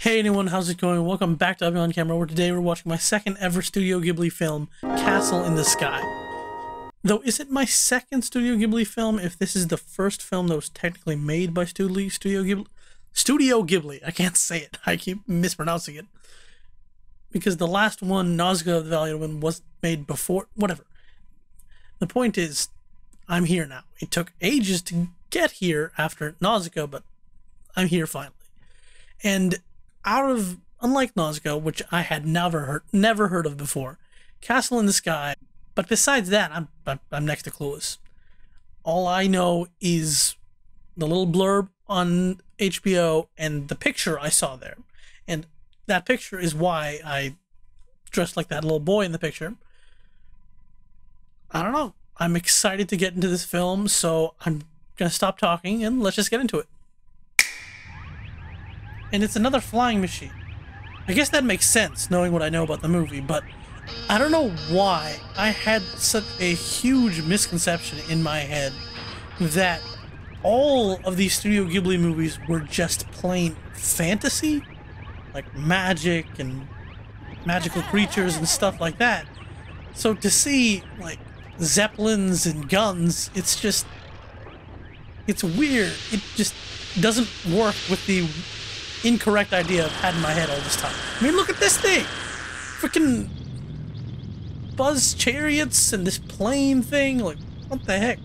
Hey anyone, how's it going? Welcome back to Abby on Camera, where today we're watching my second ever Studio Ghibli film, Castle in the Sky. Though, is it my second Studio Ghibli film if this is the first film that was technically made by Studio Ghibli? Studio Ghibli, I can't say it, I keep mispronouncing it. Because the last one, Nausicaa of the Valiant One, was made before, whatever. The point is, I'm here now. It took ages to get here after Nausicaa, but I'm here finally. And unlike Nausicaa, which I had never heard of before, Castle in the Sky, but besides that, I'm next to clueless. All I know is the little blurb on HBO and the picture I saw there. And that picture is why I dressed like that little boy in the picture. I don't know. I'm excited to get into this film, so I'm gonna stop talking and let's just get into it. And it's another flying machine. I guess that makes sense, knowing what I know about the movie, but I don't know why I had such a huge misconception in my head that all of these Studio Ghibli movies were just plain fantasy, like magic and magical creatures and stuff like that. So to see, like, zeppelins and guns, it's weird. It just doesn't work with the incorrect idea I've had in my head all this time. I mean, look at this thing! Freaking buzz chariots and this plane thing, like, what the heck?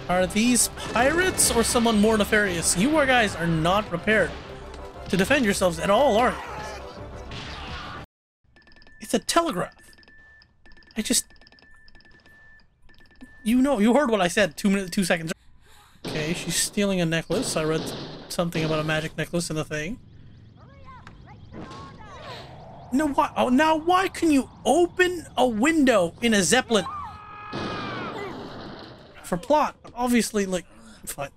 Are these pirates or someone more nefarious? You guys are not prepared to defend yourselves at all, are you? It's a telegraph. You heard what I said 2 seconds. Okay, she's stealing a necklace. I read something about a magic necklace in the thing. No, why? Oh, now why can you open a window in a Zeppelin? For plot, obviously, like, fine.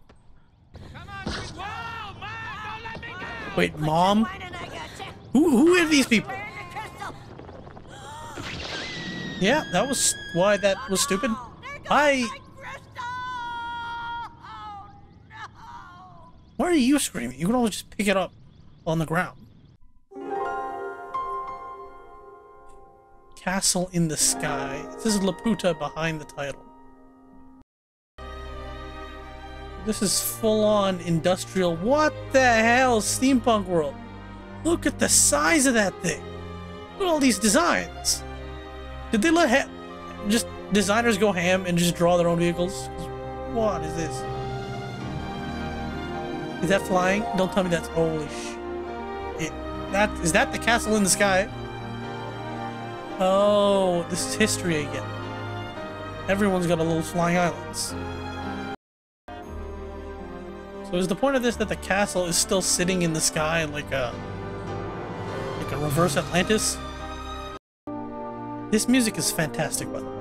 Wait, Mom? Who are these people? Yeah, that was why that was stupid. Why are you screaming? You can always just pick it up on the ground. Castle in the Sky. This is Laputa behind the title. This is full-on industrial. What the hell? Steampunk world. Look at the size of that thing. Look at all these designs. Did they let just designers go ham and just draw their own vehicles? What is this? Is that flying? Don't tell me that's... Holy sh... Is that the Castle in the Sky? Oh, this is history again. Everyone's got a little flying islands. So is the point of this that the castle is still sitting in the sky like a reverse Atlantis? This music is fantastic, by the way.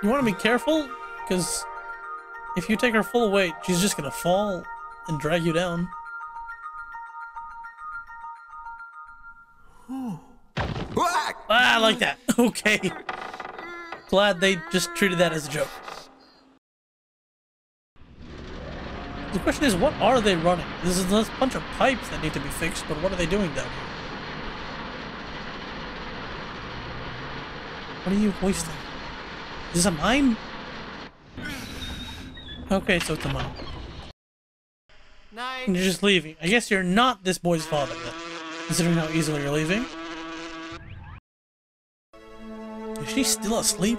You want to be careful, because if you take her full weight, she's just gonna fall and drag you down. I like that. Okay. Glad they just treated that as a joke. The question is, what are they running? This is a bunch of pipes that need to be fixed, but what are they doing down here? What are you hoisting? Is this a mine? Okay, so it's a mine. And you're just leaving. I guess you're not this boy's father then, considering how easily you're leaving. Is she still asleep?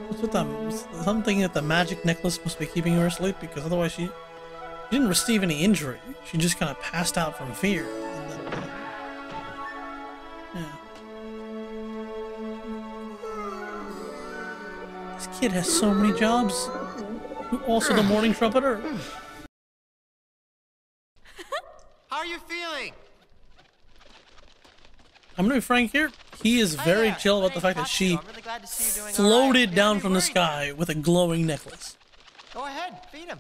What's with them? Something that the magic necklace must be keeping her asleep, because otherwise she didn't receive any injury. She just kind of passed out from fear. And then, yeah. This kid has so many jobs. Also the morning trumpeter. How are you feeling? I'm gonna be frank here. He is very chill about the fact that she floated down from the sky with a glowing necklace. Go ahead, feed him.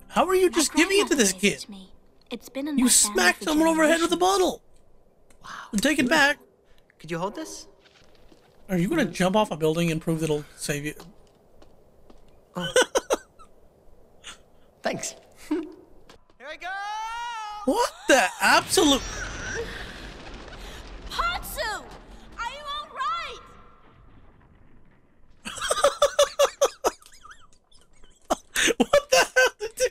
How are you just giving it to this kid? You smacked someone over the head with a bottle. Wow. Take it back. Could you hold this? Are you gonna jump off a building and prove that it'll save you? Oh. Thanks. Here I go! What the absolute? Patsu! Are you all right? What the hell did you?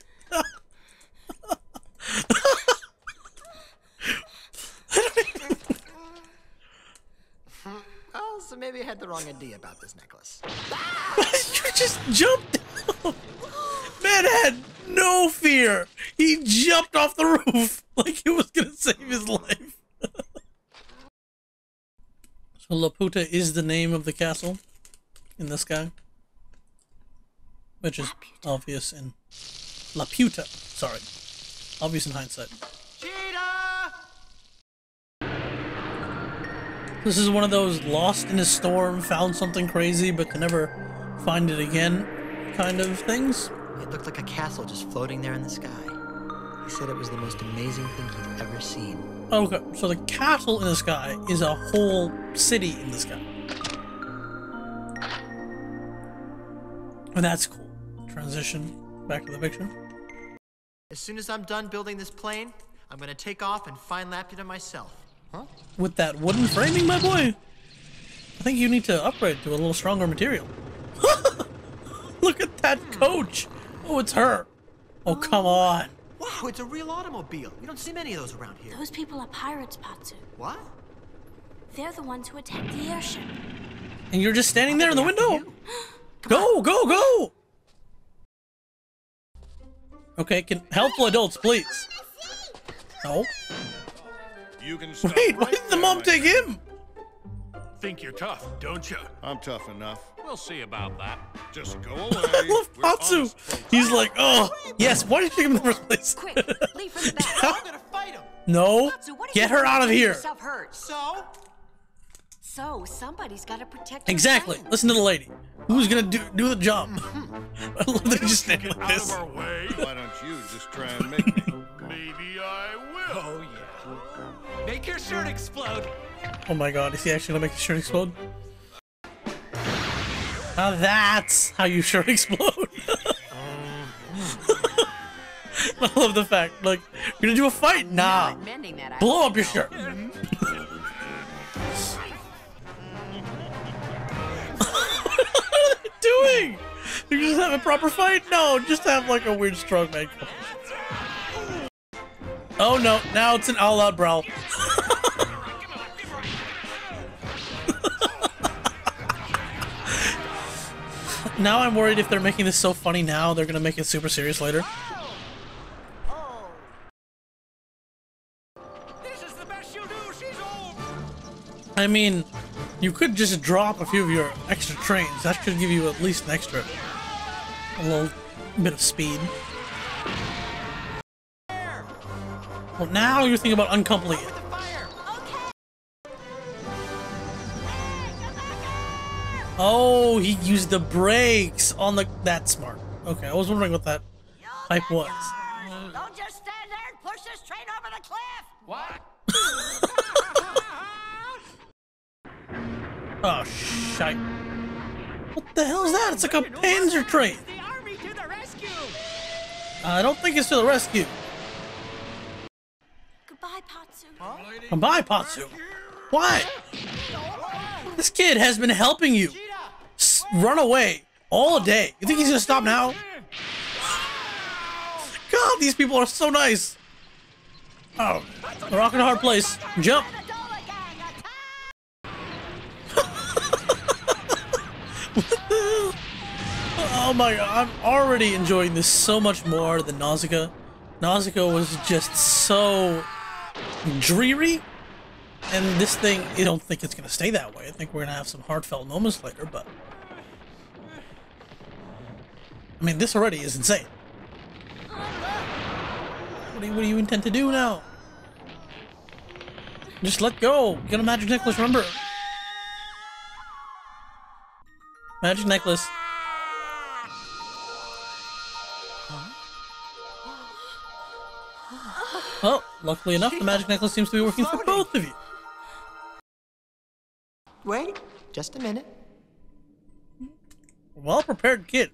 Oh, so maybe I had the wrong idea about this necklace. You just jumped down. Man had no fear. He jumped off the roof like it was gonna save his life. So Laputa is the name of the castle in the sky, which is obvious in Laputa. Sorry, obvious in hindsight. Cheetah! This is one of those lost in a storm, found something crazy, but can never find it again kind of things. It looked like a castle just floating there in the sky. He said it was the most amazing thing he'd ever seen. Okay, so the castle in the sky is a whole city in the sky. And that's cool. Transition back to the picture. As soon as I'm done building this plane, I'm gonna take off and find Laputa myself. Huh? With that wooden framing, my boy, I think you need to upgrade to a little stronger material. Look at that coach! Oh, it's her. Oh, come on. Wow, it's a real automobile. You don't see many of those around here. Those people are pirates, Patsu. What? They're the ones who attacked the airship. And you're just standing there in the After window? you. Go, go, go! Okay, can helpful adults, please. No. You can stop Wait, why right did the there, mom my take friend. him? Think you're tough, don't you? I'm tough enough. We'll see about that. Just go away. I love We're Patsu. honest folks. He's like, oh, yes, why did you take him in the first place? Quick, leave from the back. I'm gonna fight him. No, So what if get you her out of here. Yourself hurt? So? So somebody's got to protect your Exactly. friend. Listen to the lady. Who's gonna do the job? I love that he just Get standing like out this. of our way. Why don't you just try and make me? Maybe I will. Oh, yeah. Make your shirt explode. Oh my god, is he actually gonna make the shirt explode? Now that's how you shirt explode. I love the fact, like, you're gonna do a fight? Nah. Not mending that Blow up your shirt. What are they doing? You just have a proper fight? No, just have like a weird strongman couple. Oh no, now it's an all-out brawl. Now I'm worried if they're making this so funny now, they're gonna make it super serious later. This is the best you do. She's old. I mean, you could just drop a few of your extra trains. That should give you at least an extra, a little bit of speed. Well, now you're thinking about uncoupling it. The fire. Oh, he used the brakes on the. That's smart. Okay, I was wondering what that pipe was. Don't just stand there and push this train over the cliff! What? Oh, shite. What the hell is that? It's like a Panzer train. The army to the rescue. I don't think it's to the rescue. Goodbye, Patsu. Goodbye, Patsu. Why? This kid has been helping you run away all day. You think he's gonna stop now? God, these people are so nice. Oh, a rock and a hard place. Jump. What the hell? Oh my god, I'm already enjoying this so much more than Nausicaa. Nausicaa was just so dreary. And this thing, I don't think it's going to stay that way. I think we're going to have some heartfelt moments later, but... I mean, this already is insane. What do you intend to do now? Just let go. Get a magic necklace, remember? Magic necklace. Well, luckily enough, the magic necklace seems to be working for both of you. Wait, just a minute. Well-prepared kid.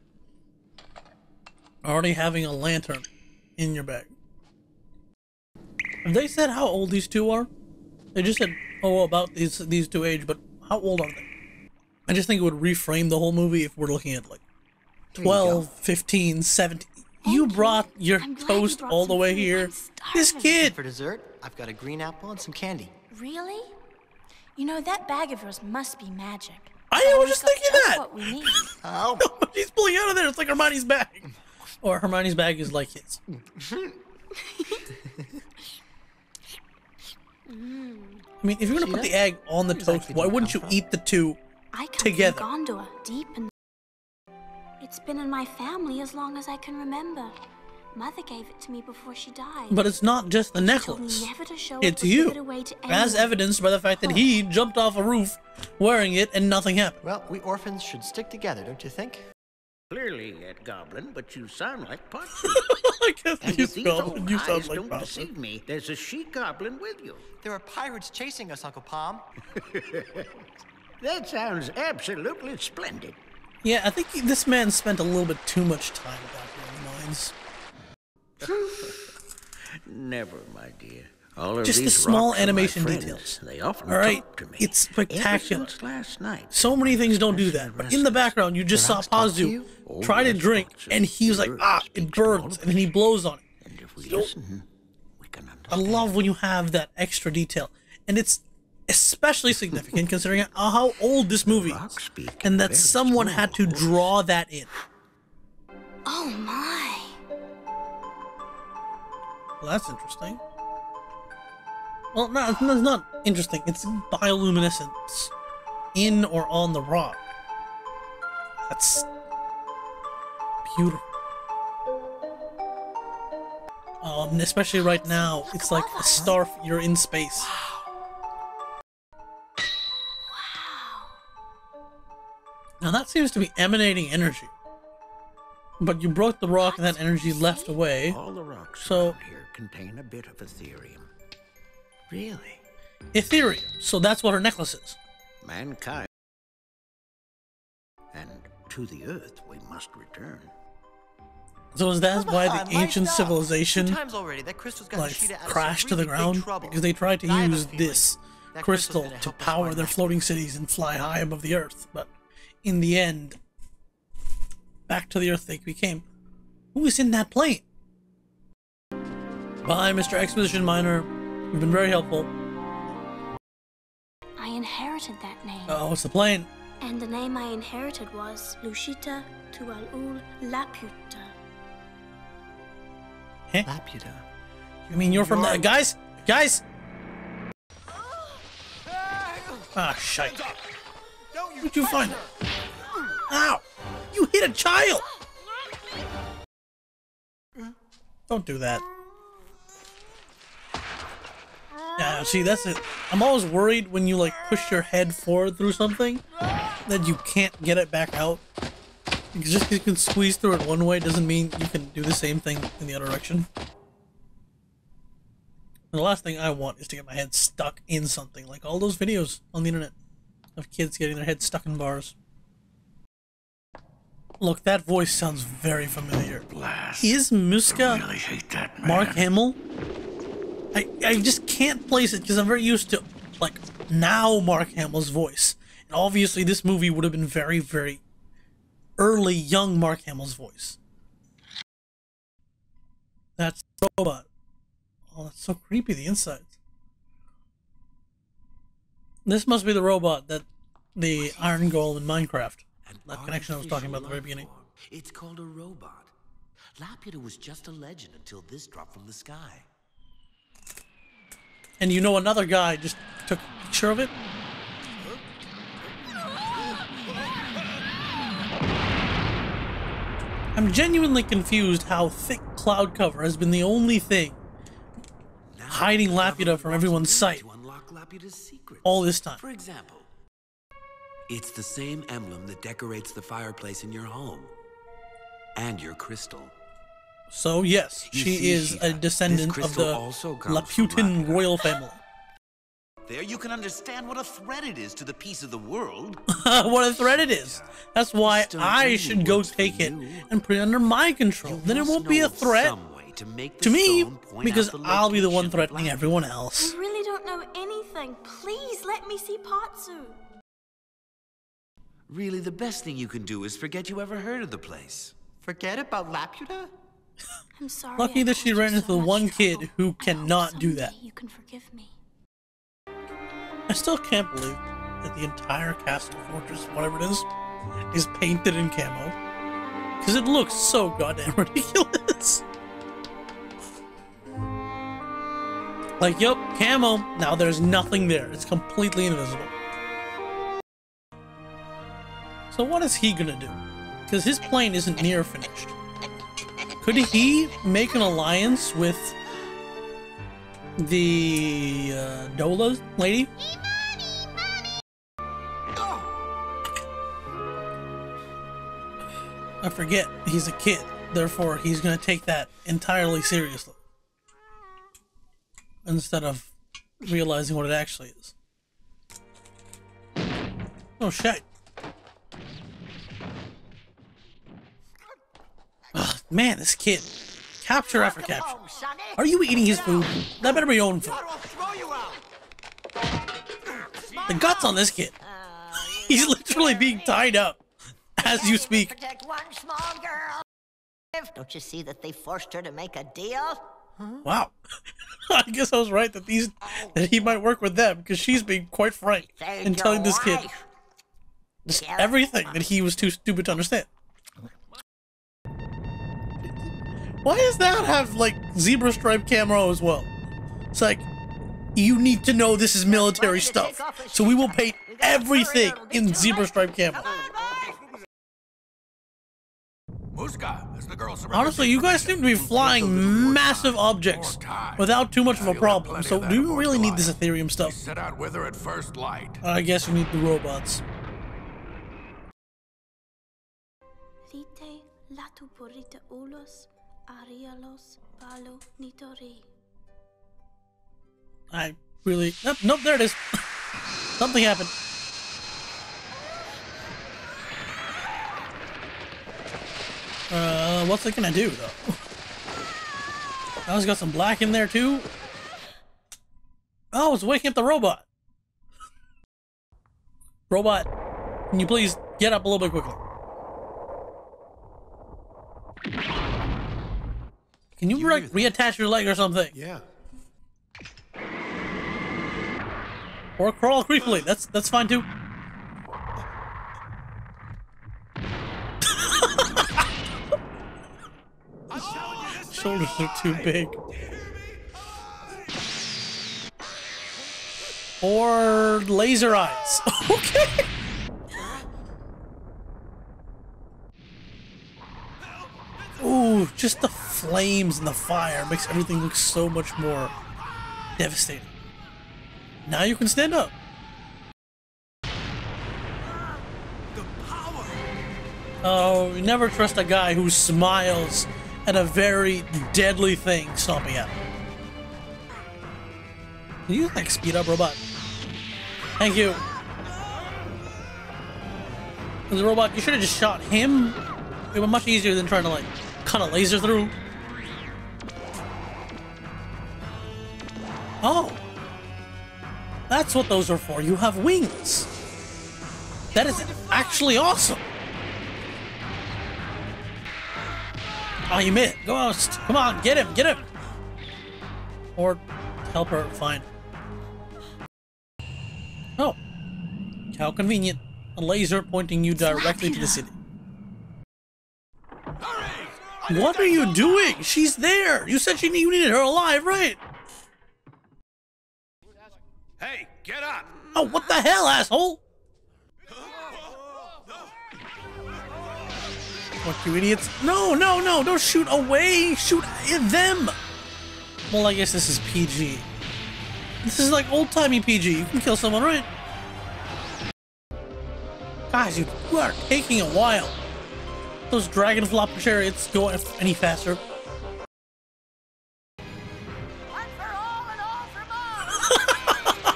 already having a lantern in your bag. Have they said how old these two are? They just said, oh, about these two age, but how old are they? I just think it would reframe the whole movie if we're looking at like 12, 15, 17. You brought your toast all the way here. This kid. For dessert, I've got a green apple and some candy. Really? You know, that bag of yours must be magic. I was just thinking that. What we need. Ow. What he's pulling out of there, it's like Hermione's bag. Or Hermione's bag is like his. I mean, if you're gonna put the egg on the toast, why wouldn't you eat the two I come together? from Gondor, deep in. It's been in my family as long as I can remember. Mother gave it to me before she died. But it's not just the She necklace. told me never to show It's it or give you, it away to as anyone. evidenced by the fact that he jumped off a roof wearing it and nothing happened. Well, we orphans should stick together, don't you think? Clearly, Ed Goblin, but you sound like Potsy. I guess And you if these old sound eyes like don't Bowser. deceive me, there's a she-goblin with you. There are pirates chasing us, Uncle Palm. That sounds absolutely splendid. Yeah, I think this man spent a little bit too much time back here in the mines. Never, my dear. All of Just the these small rocks are my animation friends. details. They often All right, talk to me. it's spectacular. Ever since last night. So many things don't do that, but in the background, you just saw Pazu try to drink, and he was like, ah, it burns, and then he blows on it. And if we listen, we can I understand. love when you have that extra detail, and it's especially significant considering how old this movie Rocks is, speak and in that very someone small had to voice. draw that in. Oh my. Well, that's interesting. Well, no, it's not interesting. It's bioluminescence in or on the rock. That's beautiful. Especially right now, it's like a star. You're in space. Now that seems to be emanating energy. But you broke the rock and that energy left away. All the rocks So- around here contain a bit of Ethereum. Really? Ethereum. So that's what her necklace is. Mankind. And to the earth we must return. So is that why the ancient Two civilization times already, that crystal's got like Sheeta out of some crashed to the really big ground trouble. because they tried to And I have a use feeling this that crystal gonna to help us power find their that floating cities and fly high above the earth. But in the end, back to the earth they became. Who is in that plane? Bye, Mr. Exposition Miner. You've been very helpful. I inherited that name. Oh, it's the plane. And the name I inherited was Lushita Tual'ul Laputa. Huh? Laputa. You mean you're from the guys? Guys! Ah, shite. Where'd you find it? Ow! You hit a child! Don't do that. Yeah, see, that's it. I'm always worried when you, like, push your head forward through something that you can't get it back out. Because just because you can squeeze through it one way doesn't mean you can do the same thing in the other direction. And the last thing I want is to get my head stuck in something, like all those videos on the internet of kids getting their heads stuck in bars. Look, that voice sounds very familiar. Is Muska I hate that man. Mark Hamill? I just can't place it because I'm very used to, like, now Mark Hamill's voice. And obviously this movie would have been very, very early, young Mark Hamill's voice. That's the robot. Oh, that's so creepy, the insides. This must be the robot that the Iron Golem in Minecraft. That connection I was talking about at the very beginning. It's called a robot. Laputa was just a legend until this dropped from the sky. And you know another guy just took a picture of it? I'm genuinely confused how thick cloud cover has been the only thing hiding Laputa from everyone's sight To unlock Laputa's secrets. all this time. For example, it's the same emblem that decorates the fireplace in your home. And your crystal. So yes, You she see, is a Sheeta, descendant this of crystal the also comes from Laputan Laputa. royal family. there, you can understand what a threat it is to the peace of the world. What a threat it is. That's why I should go take it and put it under my control. Then it won't be a threat to me, because I'll be the one threatening everyone else. I really don't know anything. Please let me see Patsu. Really, the best thing you can do is forget you ever heard of the place. Forget about Laputa? I'm sorry. Lucky that she ran into the one kid trouble. who I hope cannot do someday that. You can forgive me. I still can't believe that the entire castle, fortress, whatever it is painted in camo. Because it looks so goddamn ridiculous. Like, yup, camo. Now there's nothing there. It's completely invisible. So what is he gonna do? Because his plane isn't near finished. Could he make an alliance with the Dola lady? I forget, he's a kid, therefore he's gonna take that entirely seriously instead of realizing what it actually is. Oh shit. Ugh, man, this kid. Capture after capture. Are you eating his food? That better be your own food. The guts on this kid. He's literally being tied up as you speak. Protect one small girl. Don't you see that they forced her to make a deal? Wow. I guess I was right that he might work with them, because she's being quite frank in telling this kid just everything that he was too stupid to understand. Why does that have, like, zebra stripe camo as well? It's like, you need to know this is military stuff, so we will paint everything in zebra stripe camo. Honestly, you guys seem to be flying massive objects without too much of a problem, so do you really need this Ethereum stuff? Set out with her at first light. I guess you need the robots. Rite latu porita ulos. Arialos Palo Nitori. I really... Nope, there it is. Something happened. What's it gonna do, though? Oh, it's got some black in there, too? Oh, it's waking up the robot. Robot, can you please get up a little bit quickly? Can you reattach your leg or something? Yeah. Or crawl creepily. That's fine too. Shoulders are too big. Or laser eyes. Okay. Ooh, just the flames and the fire makes everything look so much more devastating. Now you can stand up. Oh, you never trust a guy who smiles at a very deadly thing stomping at him. Can you, like, speed up, robot? Thank you. The robot, you should have just shot him. It was much easier than trying to, like, cut a laser through. Oh. That's what those are for. You have wings. That is actually awesome. Oh, you missed. Ghost. Come on, get him, get him. Or help her find. Oh. How convenient. A laser pointing you directly to the city. What are you doing? She's there. You said you needed her alive, right? Hey, get up! Oh, what the hell, asshole? What, you idiots? No, no, no, don't shoot away. Shoot at them. Well, I guess this is PG. This is like old-timey PG. You can kill someone, right? Guys, you are taking a while. Those dragon flopper chariots go any faster. One for all and all for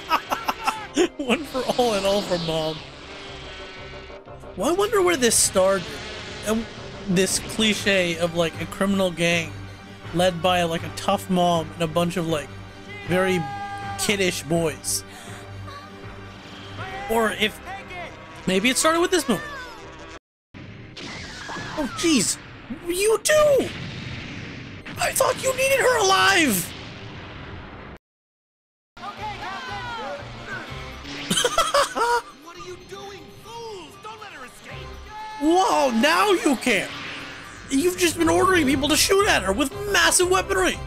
more. One for all and all for mom. Well, I wonder where this started. This cliche of like a criminal gang led by like a tough mom and a bunch of like very kiddish boys. Or if maybe it started with this movie. Oh jeez, you too! I thought you needed her alive! What are you doing? Fools! Don't let her escape! Whoa, now you care! You've just been ordering people to shoot at her with massive weaponry!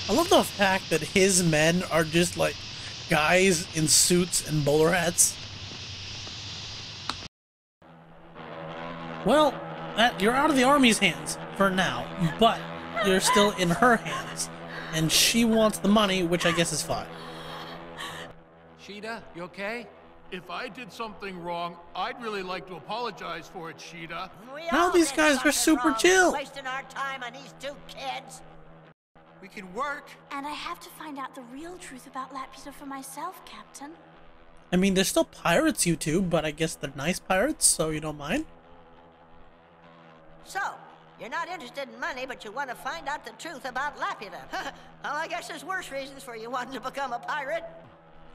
I love the fact that his men are just like guys in suits and bowler hats. Well, you're out of the army's hands for now, but you're still in her hands. And she wants the money, which I guess is fine. Sheeta, you okay? If I did something wrong, I'd really like to apologize for it, Sheeta. Now these guys are super chill. Wasting our time on these two kids. We can work. And I have to find out the real truth about Laputa for myself, Captain. I mean, they're still pirates, you two, but I guess they're nice pirates, so you don't mind? So, you're not interested in money, but you want to find out the truth about Laputa. Well, I guess there's worse reasons for you wanting to become a pirate.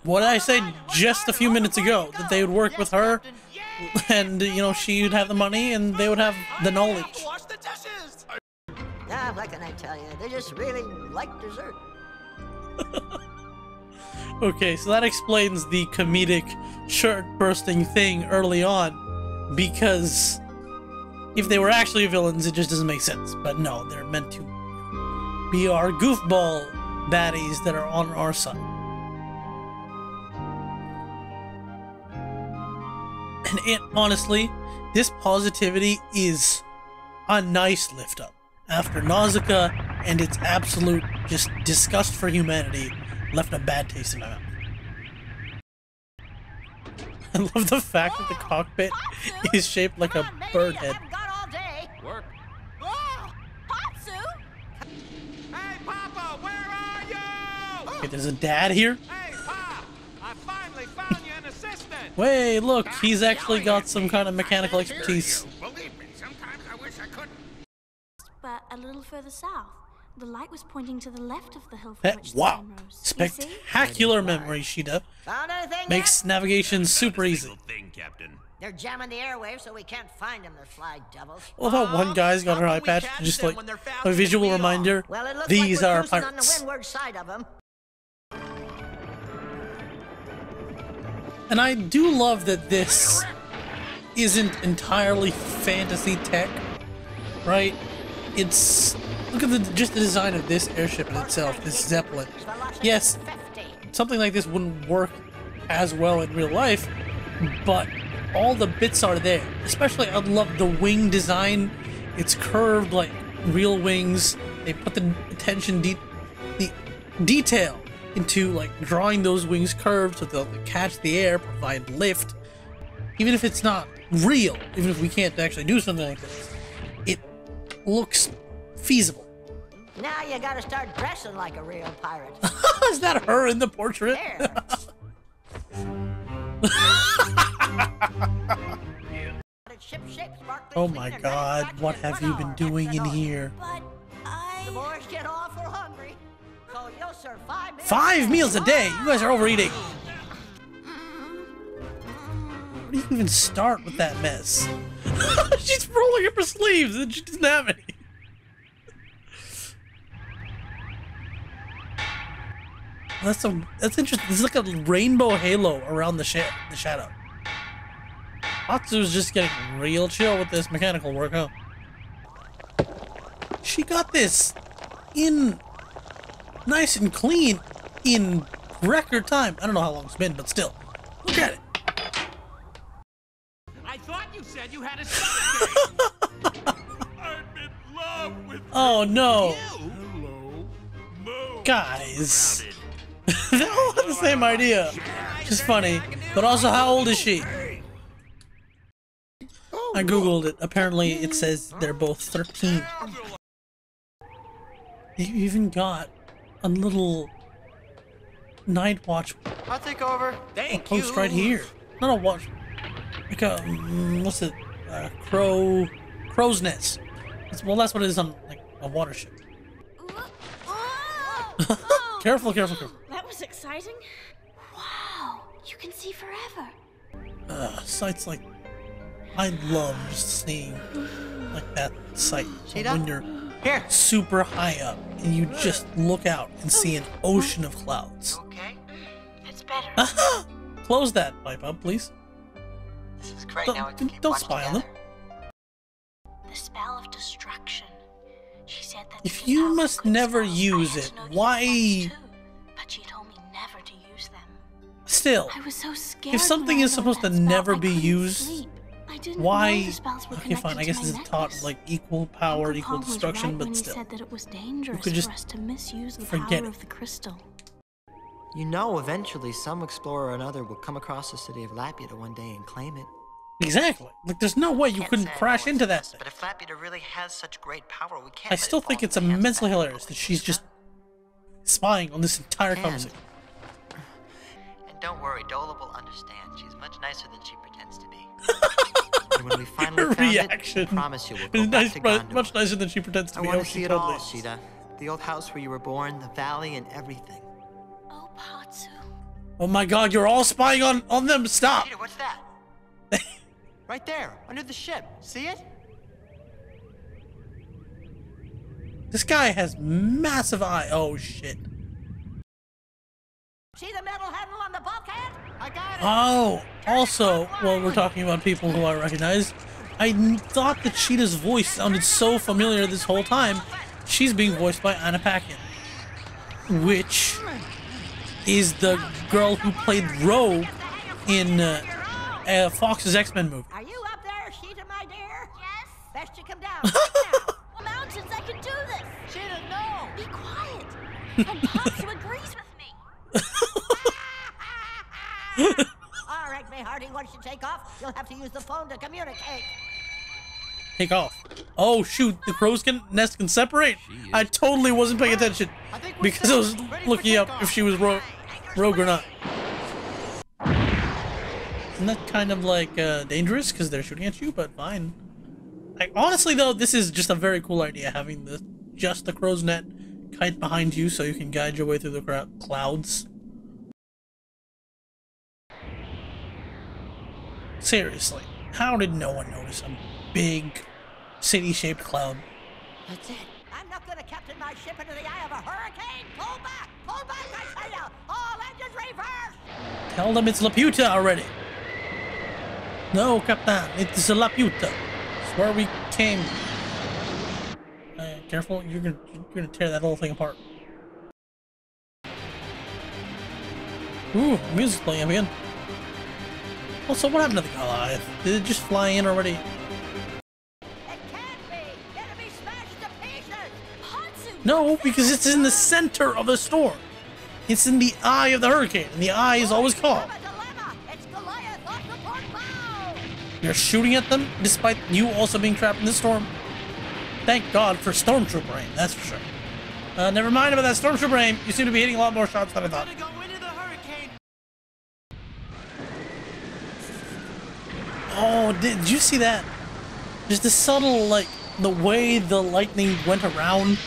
What did I say just a few minutes ago? That they would work with her, and, you know, she would have the money, and they would have the knowledge. Wash the dishes! Ah, what can I tell you? They just really like dessert. Okay, so that explains the comedic shirt-bursting thing early on, because if they were actually villains, it just doesn't make sense. But no, they're meant to be our goofball baddies that are on our side. And honestly, this positivity is a nice lift up. After Nausicaa and its absolute just disgust for humanity left a bad taste in my mouth. I love the fact that the cockpit is shaped like a bird head. Work. Patsu! Hey, Papa, where are you? Okay, there's a dad here. Hey, Pop! I finally found you an assistant! Wait, look, he's actually got some kind of mechanical expertise. Believe me, sometimes I wish I couldn't. But a little further south, the light was pointing to the left of the hill from which the Wow, sun rose. spectacular memory, Sheeta. Found anything Makes navigation super easy. Thing, Captain. They're jamming the airwaves so we can't find them, the fly devils. I love how one guy's got her eye patch, just like a visual reminder. Well, it looks These like we're are cruising on the pirates. windward side of them. And I do love that this isn't entirely fantasy tech, right? It's look at just the design of this airship in itself, this Zeppelin. Yes, something like this wouldn't work as well in real life, but all the bits are there. Especially, I love the wing design. It's curved like real wings. They put the attention, the detail into like drawing those wings curved so they'll catch the air, provide lift. Even if it's not real, even if we can't actually do something like this, it looks feasible. Now you gotta start dressing like a real pirate. Is that her in the portrait? There. Oh my god, what have you been doing in here? But The boys get awful hungry, so you'll serve 5 meals. 5 meals a day? You guys are overeating. Where do you even start with that mess? She's rolling up her sleeves and she doesn't have any. That's interesting. There's like a rainbow halo around the shadow. Atsu's just getting real chill with this mechanical work, huh? She got this in nice and clean in record time. I don't know how long it's been, but still. Look at it. I thought you said you had a stomach. I'm in love with Oh no. Hello. Moo. Guys. They all have the same idea. Which is funny. But also, how old is she? I googled it. Apparently, it says they're both 13. They even got a little night watch I'll take over. post right here. Not a watch. Like a what's it? Crow's nest. Well, that's what it is on like a water ship. Careful, careful, careful. That was exciting. Wow, you can see forever. Sights like I love just seeing like that sight Cheetah? when you're Here. super high up and you just look out and see an ocean of clouds. Okay? That's better. Close that pipe up, please. This is great. Don't- Now we can keep don't watching spy on them. together. The spell of destruction. She said that If the you power must good never spells, I use had it, to know these why- spells too, but she told me never to use them. Still, I was so scared. if something when I is learned supposed to that spell, never I be couldn't used, sleep. I didn't why? know the spells were Okay, fine. I connected guess to this my is taught necklace. like equal power, Uncle equal Tom was destruction, right but when still. he said that it was dangerous could just for us to misuse the forget power it. of the crystal. You know, eventually some explorer or another will come across the city of Laputa one day and claim it. Exactly. Like, there's no way you Can't couldn't say I know crash what's into that best, thing. But if Laputa really has such great power, we can't I let it still fall think it's into the hands of immensely bad hilarious people, that she's huh? just spying on this entire And- conversation. And don't worry, Dola will understand. She's much nicer than she pretends to be. And when we finally Her found reaction it, I promise you we'll go is back nice, to but Gondor. much nicer than she pretends to I be. want Oh, to she see it totally all, is. Sheeta. The old house where you were born, the valley, and everything. Oh, Patsu. Oh my god, you're all spying on them. Stop. Peter, what's that? Right there, under the ship. See it? This guy has massive eye. Oh shit. See the metal handle on the bulkhead? I got it. Oh, also, while we're talking about people who I recognize, thought that Cheetah's voice sounded so familiar this whole time. She's being voiced by Anna Paquin, which is the girl who played Rogue in Fox's X-Men movie. Are you up there, Sheeta, my dear? Yes? Best you come down right now. Mountains, I can do this. Sheeta, no! Be quiet. And Patsu agrees with me. All right, May Hardy, once you take off, you'll have to use the phone to communicate. Take off. Oh shoot, the crow's nest can separate? I totally wasn't paying attention because I was looking up if she was rogue or not. Isn't that kind of like dangerous because they're shooting at you, but fine. Like, honestly though, this is just a very cool idea, having just the crow's net kite behind you so you can guide your way through the clouds. Seriously, how did no one notice a big city-shaped cloud? That's it. I'm not going to captain my ship into the eye of a hurricane. Pull back, I tell you. All engines reverse. Tell them it's Laputa already. No, Captain, it's Laputa. It's where we came. Careful, you're gonna tear that whole thing apart. Ooh, music's playing again. Also, what happened to the Goliath? Did it just fly in already? It can't be. It'll be smashed to pieces. Patsu. No, because it's in the center of the storm. It's in the eye of the hurricane, and the eye is always calm. We have a dilemma. It's Goliath off the port bow. You're shooting at them, despite you also being trapped in the storm. Thank God for Stormtrooper aim, that's for sure. Never mind about that Stormtrooper aim. You seem to be hitting a lot more shots than I thought. Go into the hurricane. Oh, did you see that? Just the subtle, like, the way the lightning went around,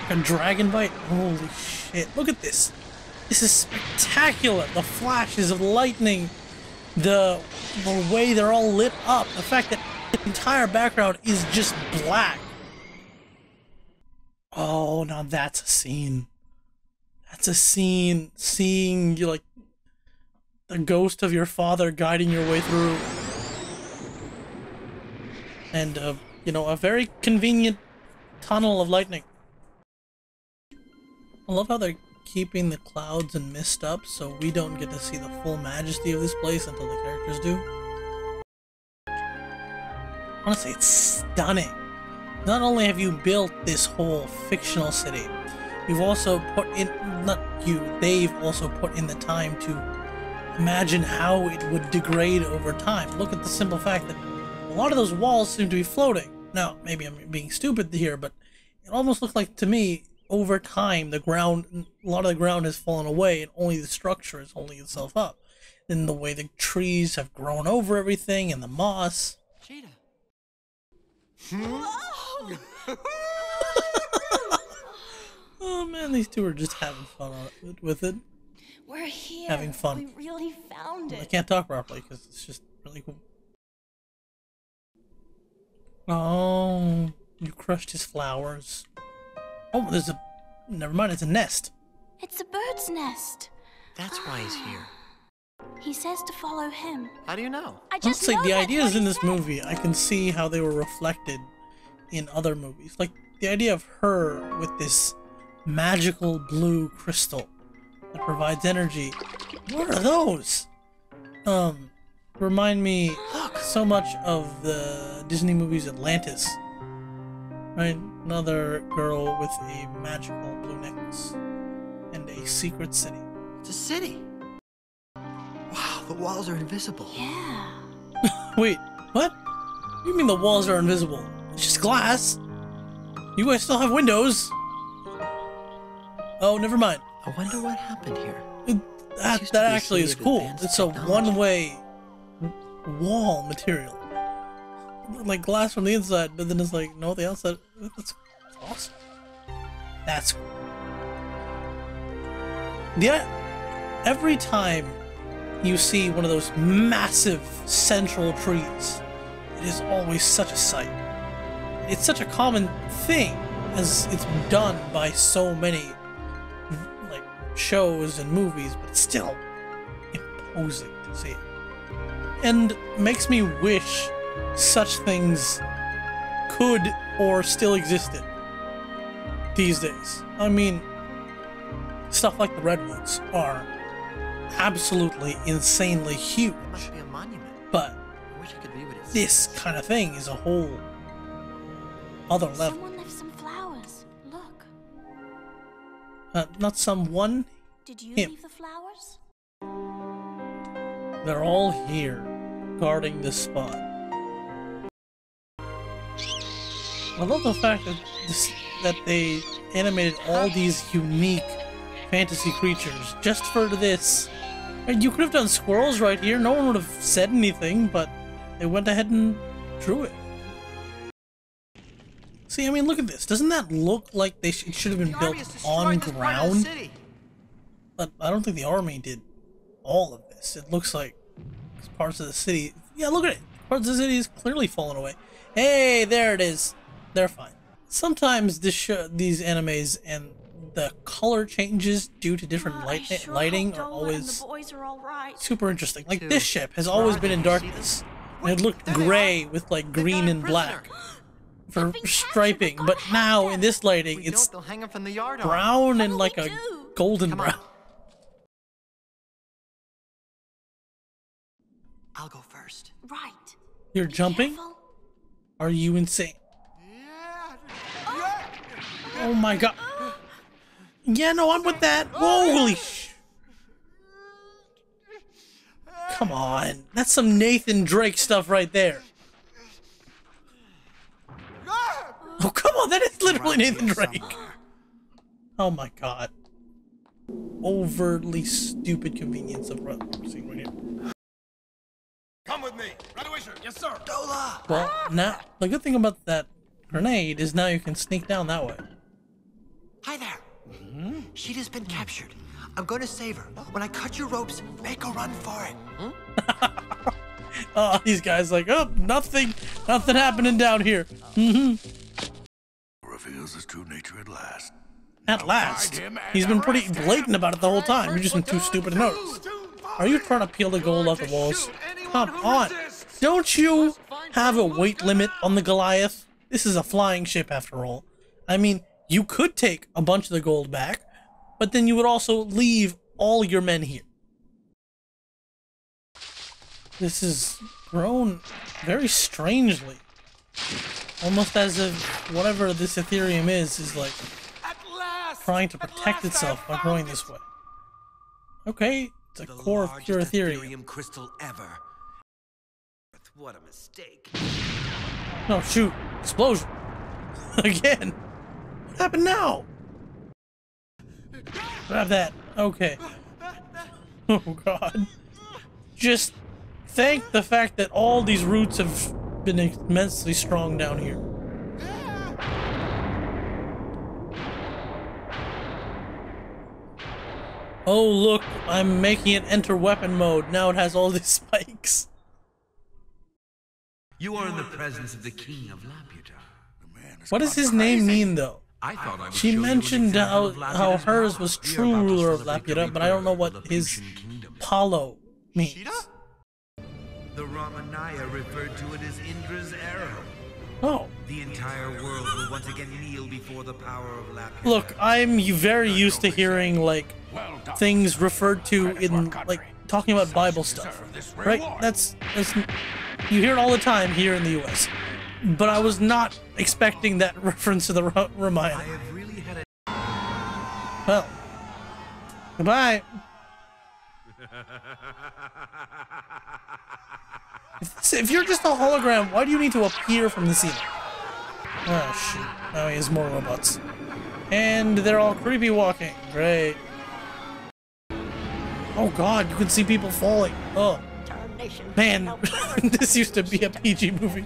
like a dragon bite. Holy shit, look at this. This is spectacular. The flashes of lightning, the way they're all lit up, the fact that the entire background is just black. Oh, now that's a scene. That's a scene. Seeing, like, the ghost of your father guiding your way through. And, you know, a very convenient tunnel of lightning. I love how they're keeping the clouds and mist up so we don't get to see the full majesty of this place until the characters do. Honestly, it's stunning. Not only have you built this whole fictional city, you've also put in, not you, they've also put in the time to imagine how it would degrade over time. Look at the simple fact that a lot of those walls seem to be floating. Now, maybe I'm being stupid here, but it almost looked like, to me, over time, a lot of the ground has fallen away, and only the structure is holding itself up. Then the way the trees have grown over everything, and the moss. Cheetah. Oh man, these two are just having fun with it. We're here. Having fun. We really found it. I can't talk properly because it's just really cool. Oh, you crushed his flowers. Oh, never mind, it's a nest. It's a bird's nest. That's why he's here. He says to follow him. How do you know? I just Honestly, know the that's ideas what he in this said. movie, I can see how they were reflected in other movies. Like, the idea of her with this magical blue crystal that provides energy. What are those? Remind me so much of the Disney movies Atlantis. Right? Another girl with a magical blue necklace. And a secret city. It's a city. Wow, the walls are invisible. Yeah. Wait, what? You mean the walls are invisible? It's just glass. You guys still have windows. Oh, never mind. I wonder what happened here. That actually is cool. It's a one-way wall material. Like glass from the inside, but then it's like, no, the outside. That's awesome. That's cool. Yeah, every time you see one of those massive central trees, it is always such a sight. It's such a common thing, as it's done by so many like shows and movies, but it's still imposing to see it. And makes me wish such things could or still existed these days. I mean, stuff like the Redwoods are absolutely insanely huge. It must be a monument. But I wish I could read what it says. this kind of thing is a whole other level. Someone left some flowers. Look. Not someone. Did you Him. leave the flowers? They're all here, guarding this spot. I love the fact that they animated all these unique fantasy creatures just for this. And you could have done squirrels right here. No one would have said anything, but they went ahead and drew it. See, I mean, look at this. Doesn't that look like it should have been The built army has on destroyed this part of the ground? city. But I don't think the army did all of this. It looks like parts of the city. Yeah, look at it. Parts of the city is clearly falling away. Hey, there it is. They're fine. Sometimes these animes and the color changes due to different lighting are always the boys are all right. super interesting. Like this ship has always been in darkness, and it looked gray with like green and black for striping. But now in this lighting, it's They'll hang him from the yard arm. brown and like a golden Come on. brown. I'll go first. Right. You're jumping? Careful. Are you insane? Oh my god. Yeah, no, I'm with that. Holy sh... Come on. That's some Nathan Drake stuff right there. Oh, come on. That is literally Nathan Drake. Oh my god. Overly stupid convenience of what we're seeing right here. Come with me. Right away, sir. Yes, sir. Dola! Well, now, the good thing about that grenade is now you can sneak down that way. Hi there. Sheeta's been captured. I'm going to save her. When I cut your ropes, make a run for it. Oh, these guys like, oh, nothing happening down here. Reveals his true nature at last. At last. He's been pretty blatant about it the whole time. You've just been too stupid to notice. Are you trying to peel the gold off the walls? Come on. Don't you have a weight limit on the Goliath? This is a flying ship after all. I mean, you could take a bunch of the gold back, but then you would also leave all your men here. This is grown very strangely. Almost as if whatever this Ethereum is like trying to protect itself by growing this way. Okay, it's a core of pure Ethereum. Crystal ever. What a mistake. No, shoot. Explosion. Again. What happened now? Grab that. Okay. Oh god. Just thank the fact that all these roots have been immensely strong down here. Oh look, I'm making it enter weapon mode. Now it has all these spikes. You are in the presence of the king of Laputa. What does his name mean though? I thought I would She show you an mentioned example how of Laputa's hers power. was We are true about to ruler of celebrate the Laputa, but I don't know rebirth what of his Laputan kingdom. Palo means. The Ramanaya referred to it as Indra's arrow. Oh. The entire world will once again kneel before the power of Laputa. Look, I'm very used to hearing like things referred to in like talking about Bible stuff, right? That's you hear it all the time here in the US, but I was not expecting that reference to the Ramayana. Well, goodbye. If you're just a hologram, why do you need to appear from the ceiling? Oh shoot! Now he has more robots. And they're all creepy walking. Great. Oh god, you can see people falling. Oh. Man, this used to be a PG movie.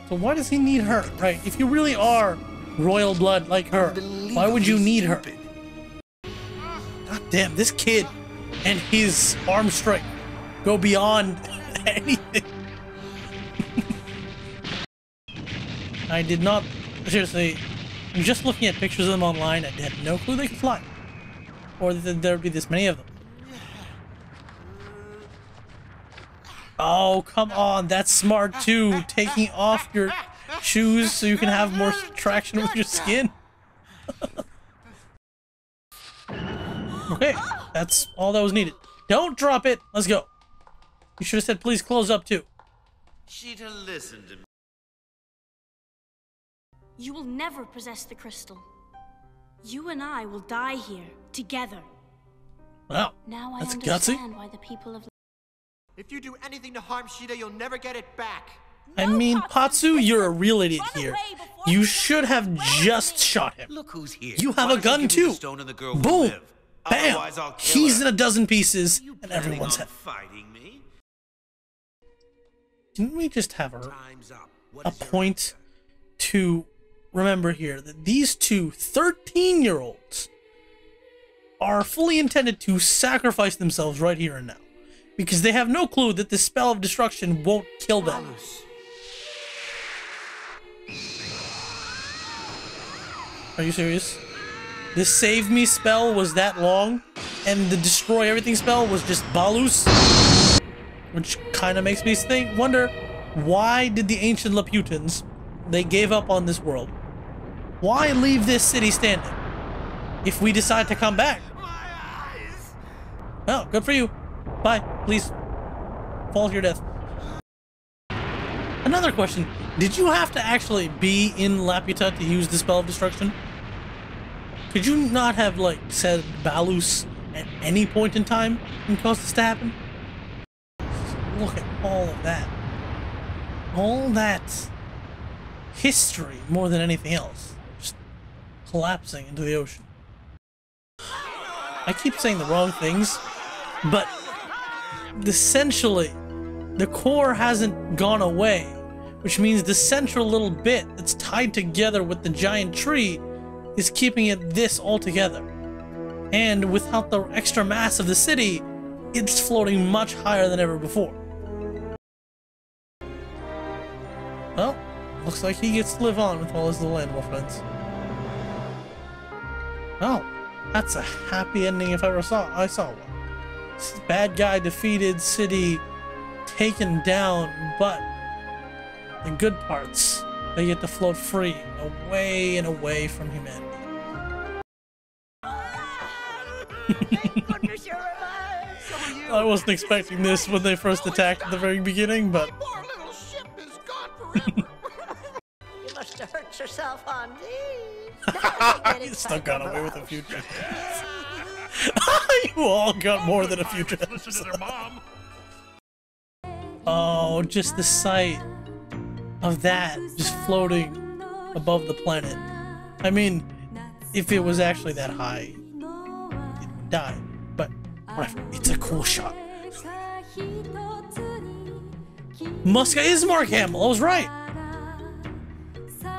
So why does he need her? Right, if you really are royal blood like her, why would you need her? God damn, this kid and his arm strength go beyond anything. I did not, seriously, just looking at pictures of them online, I had no clue they could fly. Or that there would be this many of them. Oh, come on, that's smart too, taking off your shoes so you can have more traction with your skin. Okay, that's all that was needed. Don't drop it, let's go. You should have said please close up too. Sheeta, listen to me. You will never possess the crystal. You and I will die here, together. Wow, now I that's understand gutsy. why the people of... If you do anything to harm Sheeta, you'll never get it back. I mean, Patsu, you're a real idiot here. You should have just shot him. Look who's here. You have Why a don't gun give me too. the stone and the girl will Boom. live? Bam. Otherwise, I'll kill He's her. in a dozen pieces, You and planning everyone's on head. fighting me? Didn't we just have Time's up. What a is your point to remember here that these two 13-year-olds are fully intended to sacrifice themselves right here and now, because they have no clue that the spell of destruction won't kill them. Are you serious? The save me spell was that long, and the destroy everything spell was just Balus? Which kind of makes me wonder, why did the ancient Laputans, they gave up on this world? Why leave this city standing? If we decide to come back. Oh, good for you. Bye. Please fall to your death. Another question. Did you have to actually be in Laputa to use the spell of destruction? Could you not have, like, said Balus at any point in time and caused this to happen? Look at all of that. All that history, more than anything else, just collapsing into the ocean. I keep saying the wrong things, but essentially, the core hasn't gone away, which means the central little bit that's tied together with the giant tree is keeping it this all together. And without the extra mass of the city, it's floating much higher than ever before. Well, looks like he gets to live on with all his little animal friends. Oh, that's a happy ending if I saw one. Bad guy defeated, city taken down, but the good parts, they get to float free, away and away from humanity. I wasn't expecting this when they first attacked at the very beginning, but... Poor little ship is gone forever. You must have hurt yourself on these. You still got away with a few times. You all got more than a few times. Listen to their mom. Oh, just the sight of that just floating above the planet. I mean, if it was actually that high, it would die. But whatever, it's a cool shot. Muska is Mark Hamill, I was right.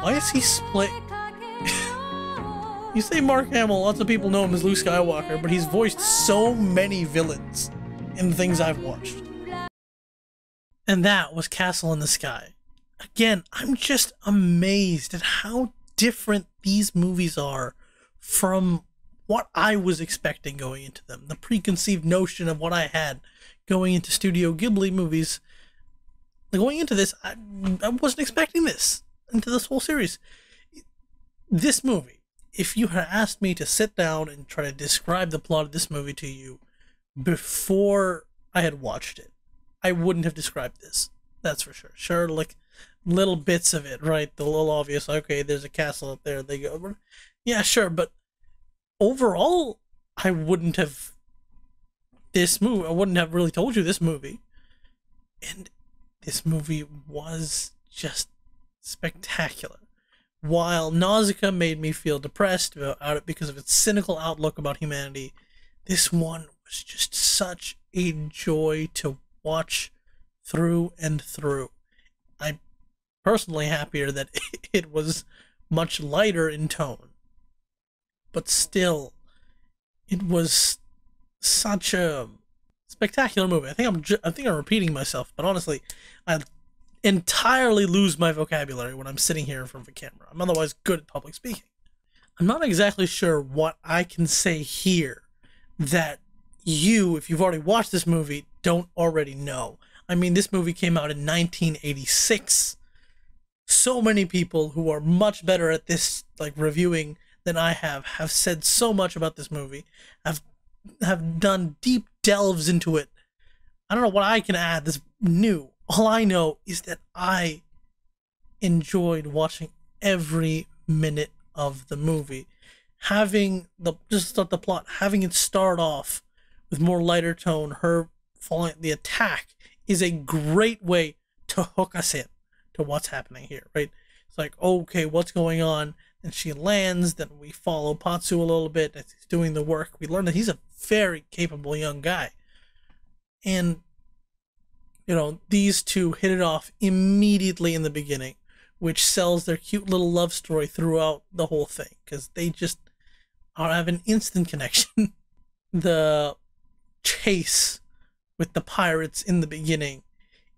Why is he split? You say Mark Hamill, lots of people know him as Luke Skywalker, but he's voiced so many villains in the things I've watched. And that was Castle in the Sky. Again, I'm just amazed at how different these movies are from what I was expecting going into them. The preconceived notion of what I had going into Studio Ghibli movies. Going into this, I wasn't expecting this, into this whole series. This movie, if you had asked me to sit down and try to describe the plot of this movie to you before I had watched it, I wouldn't have described this. That's for sure. Sure, like little bits of it, right? The little obvious, okay, there's a castle up there, they go. Yeah, sure, but overall, I wouldn't have really told you this movie. And this movie was just spectacular. While Nausicaa made me feel depressed about it because of its cynical outlook about humanity, this one was just such a joy to watch through and through. I'm personally happier that it was much lighter in tone, but still, it was such a spectacular movie. I think I'm repeating myself, but honestly, I entirely lose my vocabulary when I'm sitting here in front of a camera. I'm otherwise good at public speaking. I'm not exactly sure what I can say here that you, if you've already watched this movie, don't already know. I mean, this movie came out in 1986. So many people who are much better at this, like reviewing, than I have said so much about this movie, have done deep delves into it. I don't know what I can add that's new. All I know is that I enjoyed watching every minute of the movie. Having the plot, having it start off with more lighter tone, her falling, the attack is a great way to hook us in to what's happening here, right? It's like, okay, what's going on? And she lands, then we follow Patsu a little bit as he's doing the work. We learn that he's a very capable young guy. And, you know, these two hit it off immediately in the beginning, which sells their cute little love story throughout the whole thing, because they just have an instant connection. The chase with the pirates in the beginning,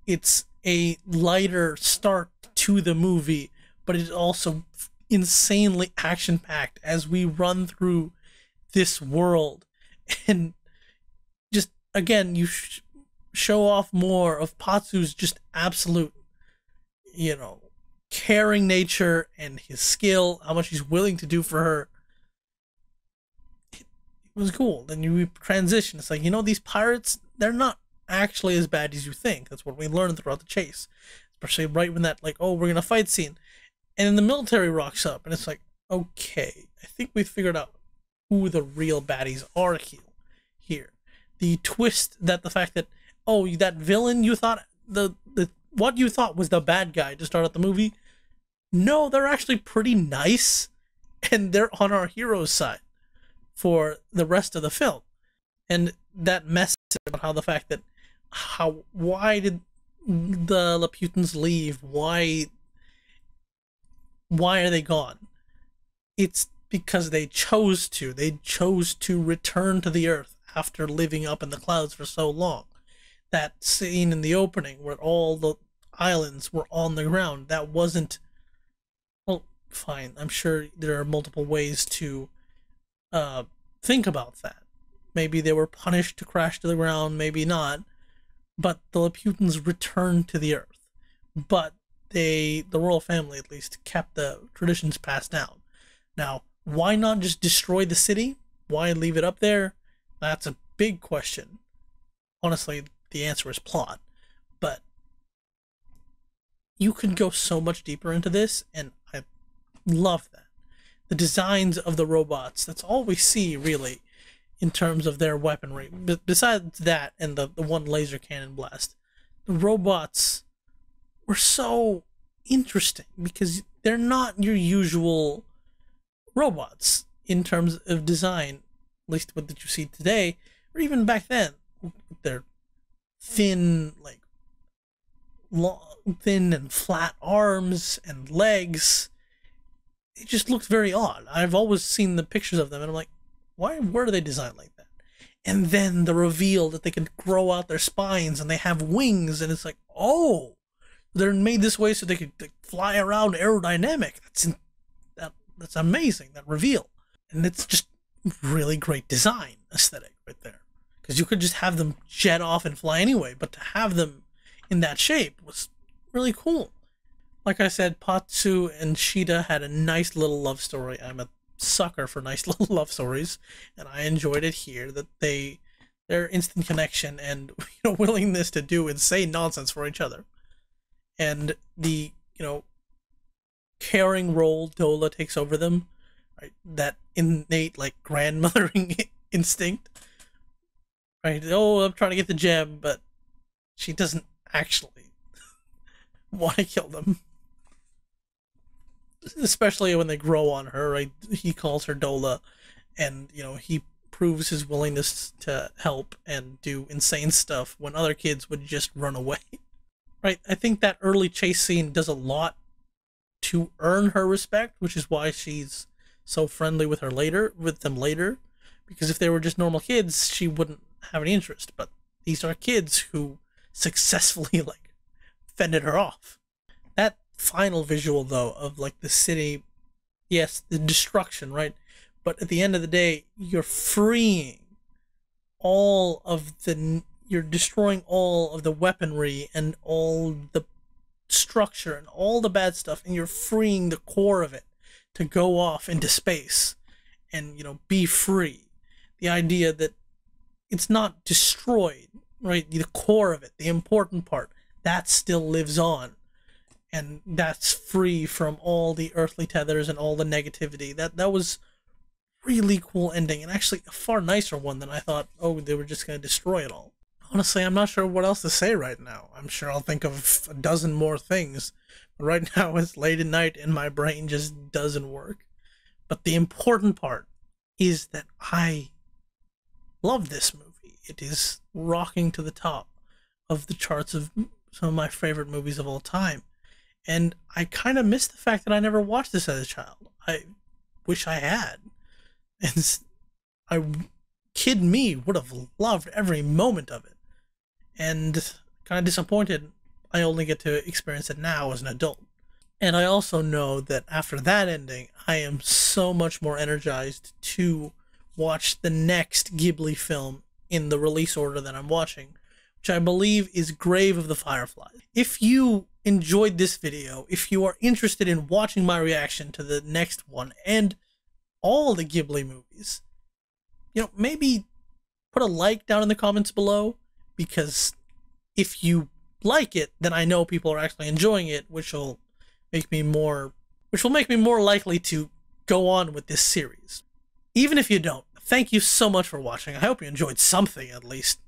it's a lighter start to the movie, but it's also insanely action-packed as we run through this world. And just, again, you show off more of Patsu's just absolute, you know, caring nature and his skill, how much he's willing to do for her. It was cool. Then you transition. It's like, you know, these pirates, they're not actually as bad as you think. That's what we learned throughout the chase. Especially right when that, like, oh, we're gonna fight scene. And then the military rocks up, and it's like, okay, I think we figured out who the real baddies are here. The twist that the fact that, oh, that villain you thought, what you thought was the bad guy to start out the movie, no, they're actually pretty nice, and they're on our hero's side for the rest of the film. And that message about how the fact that, why did the Laputans leave? Why are they gone? It's because they chose to. They chose to return to the Earth after living up in the clouds for so long. That scene in the opening where all the islands were on the ground, that wasn't... Well, fine. I'm sure there are multiple ways to think about that. Maybe they were punished to crash to the ground, maybe not. But the Laputans returned to the Earth. But the royal family at least kept the traditions passed down. Now, why not just destroy the city? Why leave it up there? That's a big question. Honestly, the answer is plot. But you could go so much deeper into this, and I love that. The designs of the robots, that's all we see, really, in terms of their weaponry. Besides that and the one laser cannon blast, the robots were so interesting because they're not your usual robots. in terms of design, at least what that you see today, or even back then, with their thin, like, thin and flat arms and legs. It just looked very odd. I've always seen the pictures of them, and I'm like, why were they designed like that? And then the reveal that they can grow out their spines and they have wings, and it's like, oh, they're made this way so they could like, fly around aerodynamic. That's amazing, that reveal. And it's just really great design aesthetic right there. Because you could just have them jet off and fly anyway, but to have them in that shape was really cool. Like I said, Patsu and Shida had a nice little love story. I'm a sucker for nice little love stories, and I enjoyed it here. That their instant connection and willingness to do insane nonsense for each other, and the caring role Dola takes over them, right? That innate like grandmothering instinct, right? Oh, I'm trying to get the gem, but she doesn't actually want to kill them. Especially when they grow on her, right? He calls her Dola, and he proves his willingness to help and do insane stuff when other kids would just run away. Right? I think that early chase scene does a lot to earn her respect, which is why she's so friendly with them later. Because if they were just normal kids, she wouldn't have any interest. But these are kids who successfully like fended her off. That final visual though of like the city, yes, the destruction, right? But at the end of the day, you're freeing you're destroying all of the weaponry and all the structure and all the bad stuff, and you're freeing the core of it to go off into space and be free. The idea that it's not destroyed, right? The core of it, the important part, that still lives on. And that's free from all the earthly tethers and all the negativity. That was really cool ending, and actually a far nicer one than I thought, oh, they were just going to destroy it all. Honestly, I'm not sure what else to say right now. I'm sure I'll think of a dozen more things. But right now, it's late at night and my brain just doesn't work. But the important part is that I love this movie. It is rocking to the top of the charts of some of my favorite movies of all time. And I kind of miss the fact that I never watched this as a child. I wish I had. And kid me would have loved every moment of it. And kind of disappointed I only get to experience it now as an adult. And I also know that after that ending, I am so much more energized to watch the next Ghibli film in the release order that I'm watching, which I believe is Grave of the Fireflies. If you enjoyed this video, if you are interested in watching my reaction to the next one and all the Ghibli movies, maybe put a like down in the comments below, because if you like it, then I know people are actually enjoying it, which will make me more likely to go on with this series. Even if you don't, thank you so much for watching. I hope you enjoyed something at least.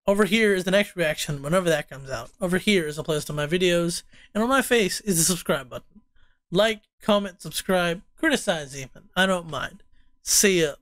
Over here is the next reaction whenever that comes out. Over here is a playlist of my videos, and on my face is the subscribe button. Like, comment, subscribe, criticize even. I don't mind. See ya.